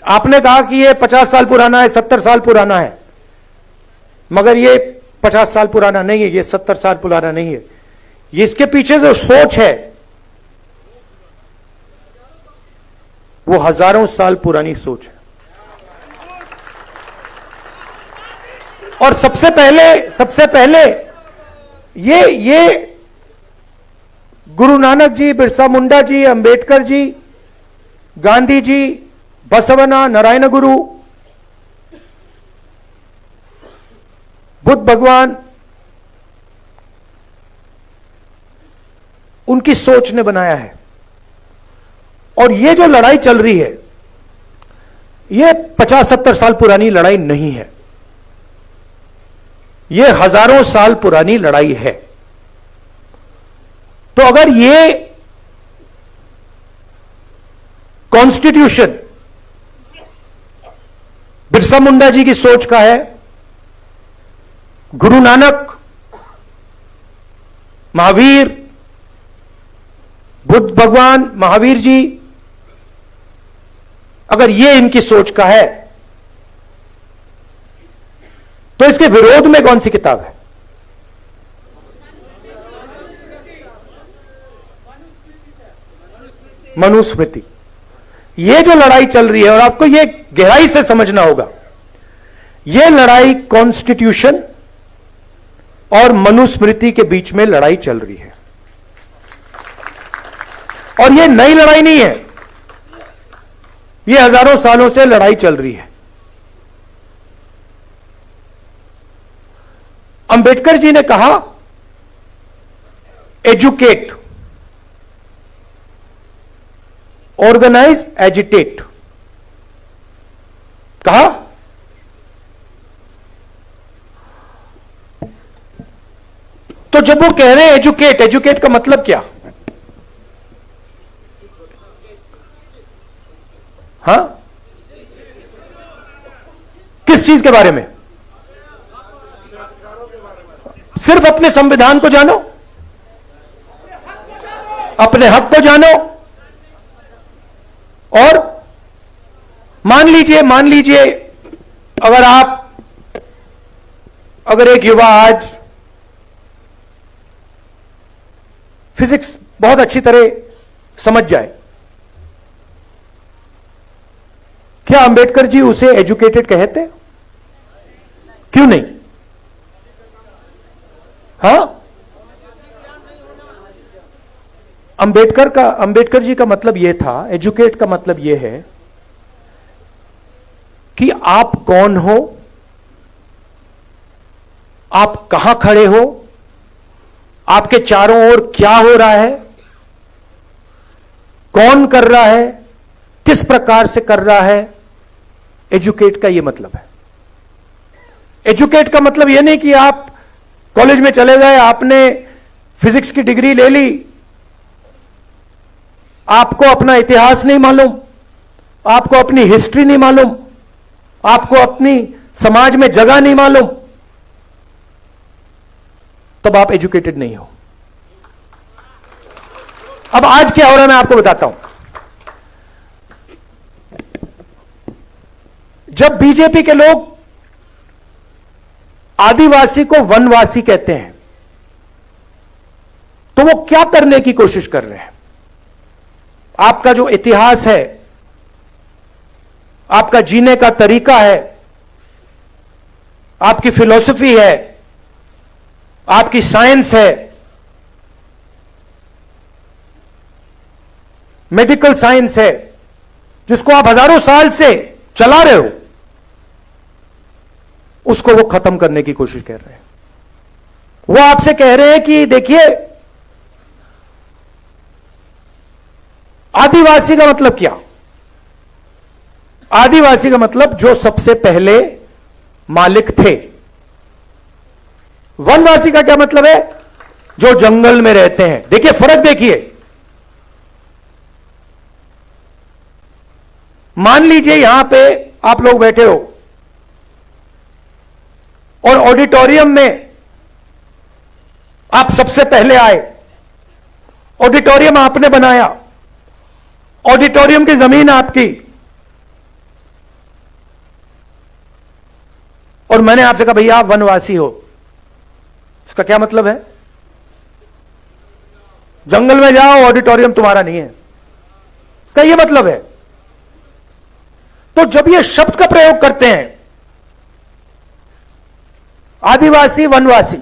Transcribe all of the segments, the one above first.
आपने कहा कि ये 50 साल पुराना है, 70 साल पुराना है, मगर ये 50 साल पुराना नहीं है, ये 70 साल पुराना नहीं है। ये इसके पीछे जो सोच है वो हजारों साल पुरानी सोच है। और सबसे पहले ये गुरु नानक जी, बिरसा मुंडा जी, अंबेडकर जी, गांधी जी, बसवना, नारायण गुरु, बुद्ध भगवान, उनकी सोच ने बनाया है। और ये जो लड़ाई चल रही है ये 50-70 साल पुरानी लड़ाई नहीं है, ये हजारों साल पुरानी लड़ाई है। तो अगर ये कॉन्स्टिट्यूशन बिरसा मुंडा जी की सोच का है, गुरु नानक, महावीर, बुद्ध भगवान, महावीर जी, अगर ये इनकी सोच का है तो इसके विरोध में कौन सी किताब है? मनुस्मृति। ये जो लड़ाई चल रही है, और आपको ये गहराई से समझना होगा, ये लड़ाई कॉन्स्टिट्यूशन और मनुस्मृति के बीच में लड़ाई चल रही है। और ये नई लड़ाई नहीं है, ये हजारों सालों से लड़ाई चल रही है। अंबेडकर जी ने कहा एजुकेट, ऑर्गेनाइज, एजिटेट, कहा। तो जब वो कह रहे हैं एजुकेट, एजुकेट का मतलब क्या? हाँ, किस चीज के बारे में? सिर्फ अपने संविधान को जानो, अपने हक को जानो। और मान लीजिए अगर एक युवा आज फिजिक्स बहुत अच्छी तरह समझ जाए, क्या अंबेडकर जी उसे एजुकेटेड कहते? क्यों नहीं? हाँ, अंबेडकर जी का मतलब यह था, एजुकेट का मतलब यह है कि आप कौन हो, आप कहां खड़े हो, आपके चारों ओर क्या हो रहा है, कौन कर रहा है, किस प्रकार से कर रहा है। एजुकेट का यह मतलब है। एजुकेट का मतलब यह नहीं कि आप कॉलेज में चले गए, आपने फिजिक्स की डिग्री ले ली, आपको अपना इतिहास नहीं मालूम, आपको अपनी हिस्ट्री नहीं मालूम, आपको अपनी समाज में जगह नहीं मालूम, तब आप एजुकेटेड नहीं हो। अब आज क्या हो रहा है मैं आपको बताता हूं। जब बीजेपी के लोग आदिवासी को वनवासी कहते हैं तो वो क्या करने की कोशिश कर रहे हैं? आपका जो इतिहास है, आपका जीने का तरीका है, आपकी फिलॉसफी है, आपकी साइंस है, मेडिकल साइंस है, जिसको आप हजारों साल से चला रहे हो, उसको वो खत्म करने की कोशिश कर रहे हैं। वो आपसे कह रहे हैं कि देखिए, आदिवासी का मतलब क्या? आदिवासी का मतलब जो सबसे पहले मालिक थे। वनवासी का क्या मतलब है? जो जंगल में रहते हैं। देखिए फर्क, देखिए, मान लीजिए यहां पे आप लोग बैठे हो और ऑडिटोरियम में आप सबसे पहले आए, ऑडिटोरियम आपने बनाया, ऑडिटोरियम की जमीन आपकी, और मैंने आपसे कहा भैया आप वनवासी हो, इसका क्या मतलब है? जंगल में जाओ, ऑडिटोरियम तुम्हारा नहीं है, इसका यह मतलब है। तो जब ये शब्द का प्रयोग करते हैं आदिवासी वनवासी,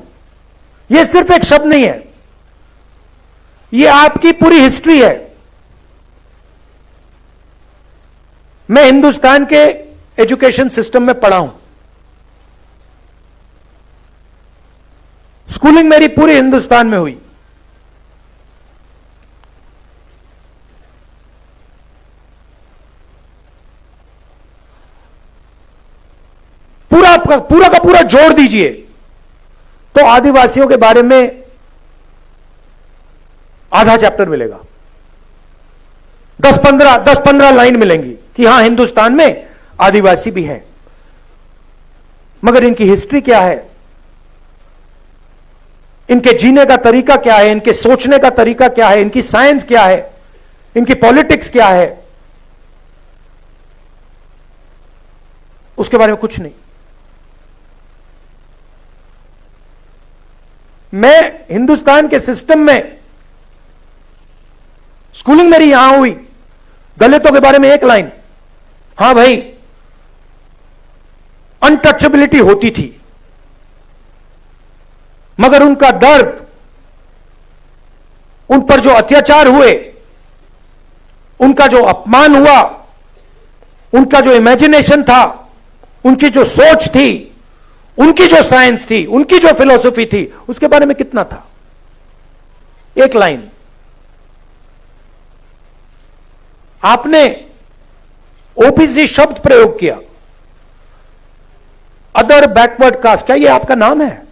यह सिर्फ एक शब्द नहीं है, यह आपकी पूरी हिस्ट्री है। मैं हिंदुस्तान के एजुकेशन सिस्टम में पढ़ा हूं, स्कूलिंग मेरी पूरी हिंदुस्तान में हुई। पूरा का पूरा जोड़ दीजिए तो आदिवासियों के बारे में आधा चैप्टर मिलेगा, 10-15 लाइन मिलेंगी कि हां हिंदुस्तान में आदिवासी भी हैं। मगर इनकी हिस्ट्री क्या है, इनके जीने का तरीका क्या है, इनके सोचने का तरीका क्या है, इनकी साइंस क्या है, इनकी पॉलिटिक्स क्या है, उसके बारे में कुछ नहीं। मैं हिंदुस्तान के सिस्टम में स्कूलिंग मेरी यहां हुई, दलितों के बारे में एक लाइन, हां भाई अनटचेबिलिटी होती थी, मगर उनका दर्द, उन पर जो अत्याचार हुए, उनका जो अपमान हुआ, उनका जो इमेजिनेशन था, उनकी जो सोच थी, उनकी जो साइंस थी, उनकी जो फिलॉसफी थी, उसके बारे में कितना था? एक लाइन। आपने ओबीसी शब्द प्रयोग किया, अदर बैकवर्ड कास्ट, क्या यह आपका नाम है?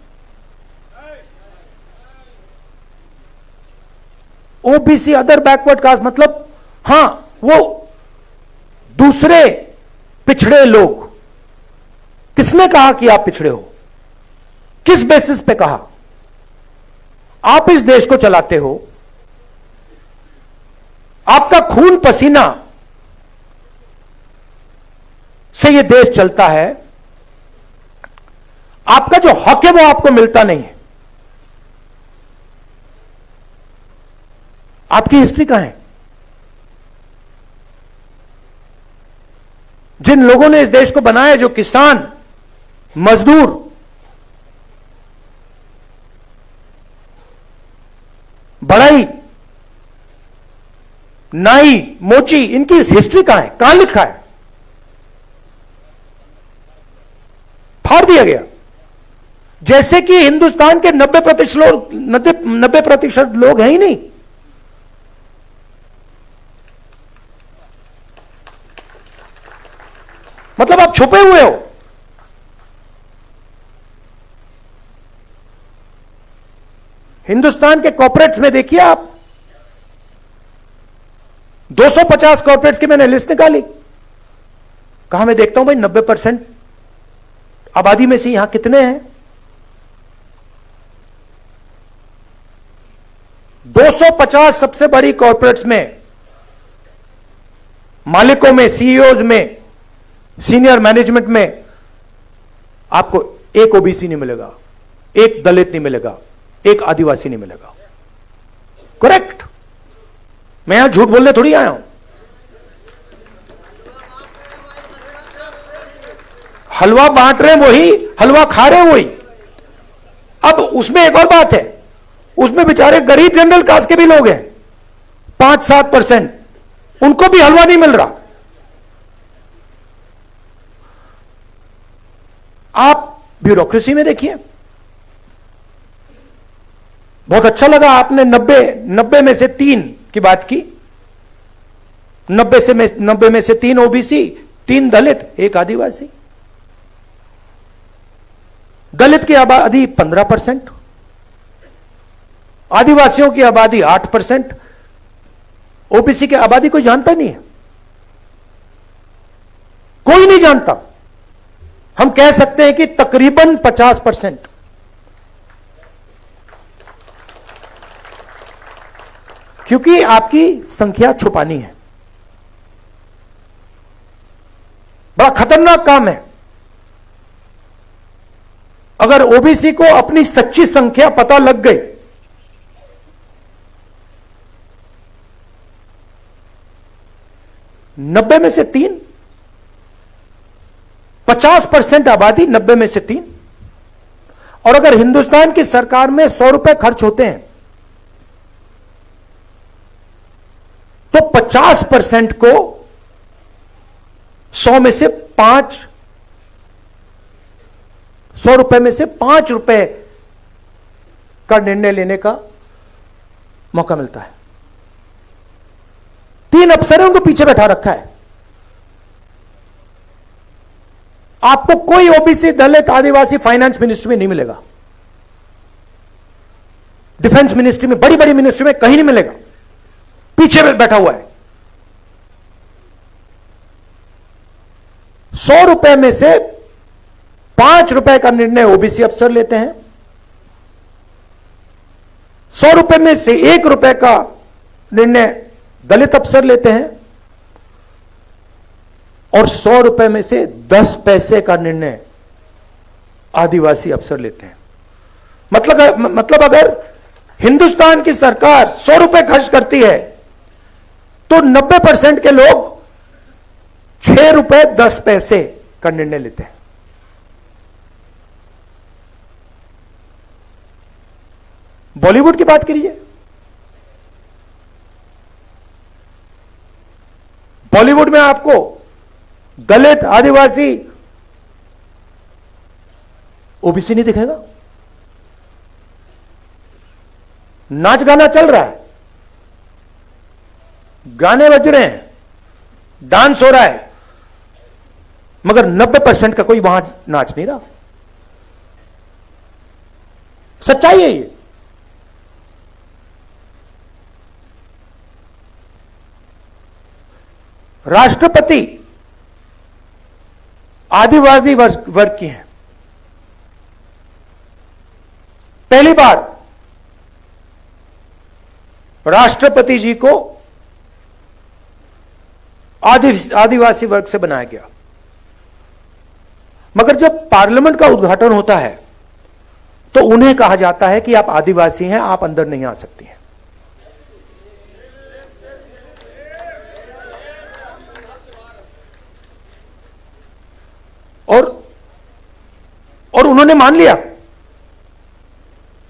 ओबीसी अदर बैकवर्ड कास्ट मतलब हां वो दूसरे पिछड़े लोग। किसने कहा कि आप पिछड़े हो? किस बेसिस पे कहा? आप इस देश को चलाते हो, आपका खून पसीना से यह देश चलता है, आपका जो हक है वो आपको मिलता नहीं है। आपकी हिस्ट्री कहां है? जिन लोगों ने इस देश को बनाया, जो किसान, मजदूर, बढ़ई, नाई, मोची, इनकी हिस्ट्री कहां है? कहां लिखा है? फाड़ दिया गया। जैसे कि हिंदुस्तान के 90% लोग हैं ही नहीं। मतलब आप छुपे हुए हो। हिंदुस्तान के कॉर्पोरेट्स में देखिए आप, 250 कॉर्पोरेट्स की मैंने लिस्ट निकाली। कहां मैं देखता हूं भाई 90% आबादी में से यहां कितने हैं? 250 सबसे बड़ी कॉर्पोरेट्स में, मालिकों में, सीईओज में, सीनियर मैनेजमेंट में आपको एक ओबीसी नहीं मिलेगा, एक दलित नहीं मिलेगा, एक आदिवासी नहीं मिलेगा। करेक्ट? मैं यहां झूठ बोलने थोड़ी आया हूं। हलवा बांट रहे वही, हलवा खा रहे वही। अब उसमें एक और बात है, उसमें बेचारे गरीब जनरल कास्ट के भी लोग हैं, 5-7%, उनको भी हलवा नहीं मिल रहा। आप ब्यूरोक्रेसी में देखिए। बहुत अच्छा लगा आपने 90 में से 3 की बात की। 90 में से 3 ओबीसी, 3 दलित, 1 आदिवासी। दलित की आबादी 15%, आदिवासियों की आबादी 8%, ओबीसी की आबादी कोई जानता नहीं है, कोई नहीं जानता। हम कह सकते हैं कि तकरीबन 50%। क्योंकि आपकी संख्या छुपानी है। बड़ा खतरनाक काम है। अगर ओबीसी को अपनी सच्ची संख्या पता लग गई, नब्बे में से 3, 50% आबादी 90 में से 3, और अगर हिंदुस्तान की सरकार में 100 रुपए खर्च होते हैं तो 50% को 100 में से 100 रुपए में से 5 रुपए का निर्णय लेने का मौका मिलता है। 3 अफसरों को पीछे बैठा रखा है। आपको कोई ओबीसी, दलित, आदिवासी फाइनेंस मिनिस्ट्री में नहीं मिलेगा, डिफेंस मिनिस्ट्री में, बड़ी बड़ी मिनिस्ट्री में कहीं नहीं मिलेगा। पीछे बैठा हुआ है। 100 रुपए में से 5 रुपए का निर्णय ओबीसी अफसर लेते हैं, 100 रुपए में से 1 रुपए का निर्णय दलित अफसर लेते हैं, और 100 रुपए में से 10 पैसे का निर्णय आदिवासी अफसर लेते हैं। मतलब अगर हिंदुस्तान की सरकार 100 रुपए खर्च करती है तो 90% के लोग 6 रुपए 10 पैसे का निर्णय लेते हैं। बॉलीवुड की बात करिए। बॉलीवुड में आपको दलित, आदिवासी, ओबीसी नहीं दिखेगा। नाच गाना चल रहा है, गाने बज रहे हैं, डांस हो रहा है, मगर 90% का कोई वहां नाच नहीं रहा। सच्चाई है ये। राष्ट्रपति आदिवासी वर्ग की हैं। पहली बार राष्ट्रपति जी को आदिवासी वर्ग से बनाया गया, मगर जब पार्लियामेंट का उद्घाटन होता है तो उन्हें कहा जाता है कि आप आदिवासी हैं, आप अंदर नहीं आ सकती हैं। और उन्होंने मान लिया,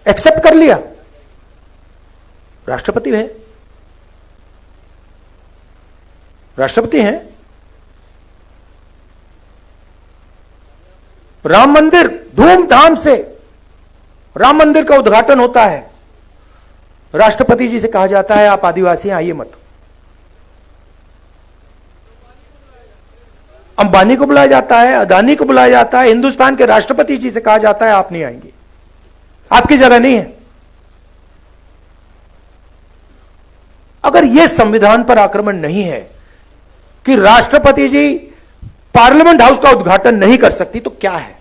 एक्सेप्ट कर लिया। राष्ट्रपति है, राष्ट्रपति हैं। राम मंदिर, धूमधाम से राम मंदिर का उद्घाटन होता है, राष्ट्रपति जी से कहा जाता है आप आदिवासी हैं, आइए मत। अंबानी को बुलाया जाता है, अदानी को बुलाया जाता है, हिंदुस्तान के राष्ट्रपति जी से कहा जाता है आप नहीं आएंगे, आपकी जगह नहीं है। अगर यह संविधान पर आक्रमण नहीं है कि राष्ट्रपति जी पार्लियामेंट हाउस का उद्घाटन नहीं कर सकती, तो क्या है?